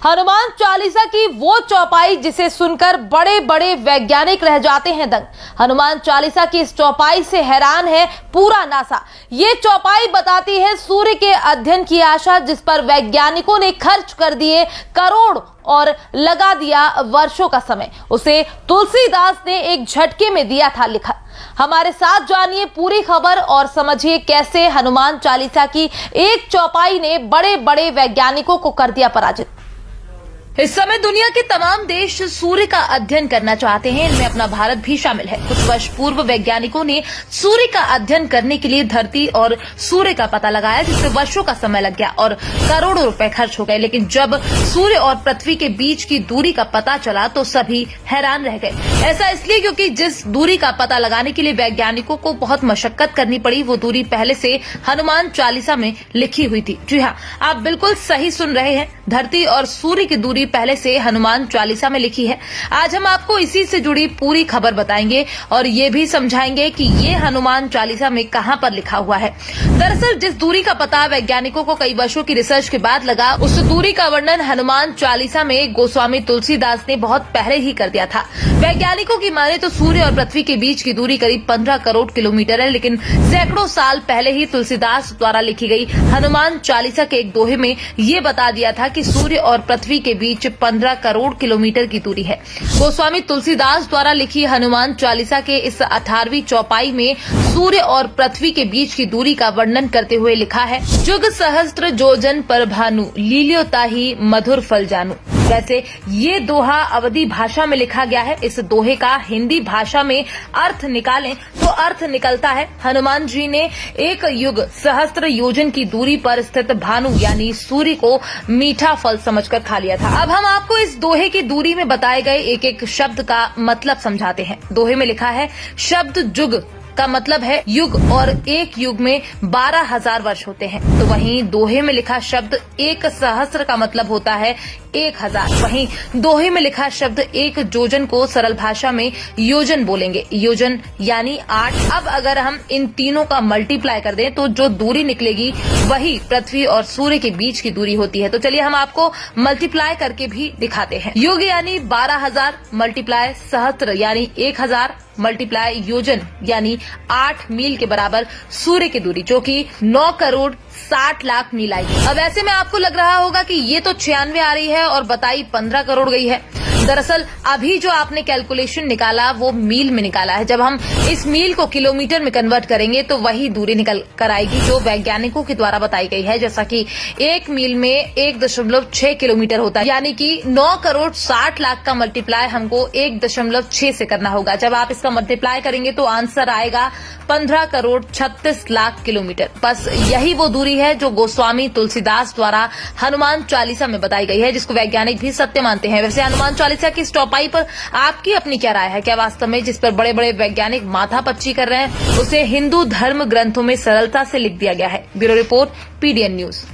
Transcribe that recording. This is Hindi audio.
हनुमान चालीसा की वो चौपाई जिसे सुनकर बड़े बड़े वैज्ञानिक रह जाते हैं दंग। हनुमान चालीसा की इस चौपाई से हैरान है पूरा नासा। ये चौपाई बताती है सूर्य के अध्ययन की आशा, जिस पर वैज्ञानिकों ने खर्च कर दिए करोड़ और लगा दिया वर्षों का समय। उसे तुलसीदास ने एक झटके में दिया था लिखा। हमारे साथ जानिए पूरी खबर और समझिए कैसे हनुमान चालीसा की एक चौपाई ने बड़े बड़े वैज्ञानिकों को कर दिया पराजित। इस समय दुनिया के तमाम देश सूर्य का अध्ययन करना चाहते हैं, इनमें अपना भारत भी शामिल है। कुछ वर्ष पूर्व वैज्ञानिकों ने सूर्य का अध्ययन करने के लिए धरती और सूर्य का पता लगाया, जिससे वर्षों का समय लग गया और करोड़ों रुपए खर्च हो गए। लेकिन जब सूर्य और पृथ्वी के बीच की दूरी का पता चला तो सभी हैरान रह गए। ऐसा इसलिए क्योंकि जिस दूरी का पता लगाने के लिए वैज्ञानिकों को बहुत मशक्कत करनी पड़ी, वो दूरी पहले से हनुमान चालीसा में लिखी हुई थी। जी हाँ, आप बिल्कुल सही सुन रहे हैं, धरती और सूर्य की दूरी पहले से हनुमान चालीसा में लिखी है। आज हम आपको इसी से जुड़ी पूरी खबर बताएंगे और ये भी समझाएंगे कि ये हनुमान चालीसा में कहां पर लिखा हुआ है। दरअसल जिस दूरी का पता वैज्ञानिकों को कई वर्षों की रिसर्च के बाद लगा, उस दूरी का वर्णन हनुमान चालीसा में गोस्वामी तुलसीदास ने बहुत पहले ही कर दिया था। वैज्ञानिकों की माने तो सूर्य और पृथ्वी के बीच की दूरी करीब 15 करोड़ किलोमीटर है, लेकिन सैकड़ों साल पहले ही तुलसीदास द्वारा लिखी गई हनुमान चालीसा के एक दोहे में ये बता दिया था कि सूर्य और पृथ्वी के बीच 15 करोड़ किलोमीटर की दूरी है। गोस्वामी तुलसीदास द्वारा लिखी हनुमान चालीसा के इस 18वीं चौपाई में सूर्य और पृथ्वी के बीच की दूरी का वर्णन करते हुए लिखा है, जुग सहस्त्र योजन पर भानु, लील्यो ताहि मधुर फल जानू। वैसे ये दोहा अवधी भाषा में लिखा गया है। इस दोहे का हिंदी भाषा में अर्थ निकालें तो अर्थ निकलता है, हनुमान जी ने एक युग सहस्त्र योजन की दूरी पर स्थित भानु यानी सूर्य को मीठा फल समझकर खा लिया था। अब हम आपको इस दोहे की दूरी में बताए गए एक एक शब्द का मतलब समझाते हैं। दोहे में लिखा है, शब्द जुग का मतलब है युग और एक युग में 12,000 वर्ष होते हैं। तो वहीं दोहे में लिखा शब्द एक सहस्त्र का मतलब होता है 1,000। वहीं दोहे में लिखा शब्द एक योजन को सरल भाषा में योजन बोलेंगे, योजन यानी 8। अब अगर हम इन तीनों का मल्टीप्लाई कर दें तो जो दूरी निकलेगी वही पृथ्वी और सूर्य के बीच की दूरी होती है। तो चलिए हम आपको मल्टीप्लाई करके भी दिखाते हैं। युग यानी 12,000 मल्टीप्लाई सहस्त्र यानी 1,000 मल्टीप्लाई योजन यानी 8 मील के बराबर सूर्य की दूरी, जो कि 9 करोड़ 60 लाख मील आएगी। अब ऐसे में आपको लग रहा होगा कि ये तो 96 आ रही है और बताई 15 करोड़ गई है। दरअसल अभी जो आपने कैलकुलेशन निकाला वो मील में निकाला है। जब हम इस मील को किलोमीटर में कन्वर्ट करेंगे तो वही दूरी निकल कर आएगी जो वैज्ञानिकों के द्वारा बताई गई है। जैसा कि 1 मील में 1.6 किलोमीटर होता है, यानी कि 9 करोड़ 60 लाख का मल्टीप्लाई हमको 1.6 से करना होगा। जब आप इसका मल्टीप्लाई करेंगे तो आंसर आएगा 15 करोड़ 36 लाख किलोमीटर। बस यही वो दूरी है जो गोस्वामी तुलसीदास द्वारा हनुमान चालीसा में बताई गई है, जिसको वैज्ञानिक भी सत्य मानते हैं। वैसे हनुमान चालीसा की इस चौपाई पर आपकी अपनी क्या राय है? क्या वास्तव में जिस पर बड़े बड़े वैज्ञानिक माथापच्ची कर रहे हैं उसे हिंदू धर्म ग्रंथों में सरलता से लिख दिया गया है? Bureau report, PDN news.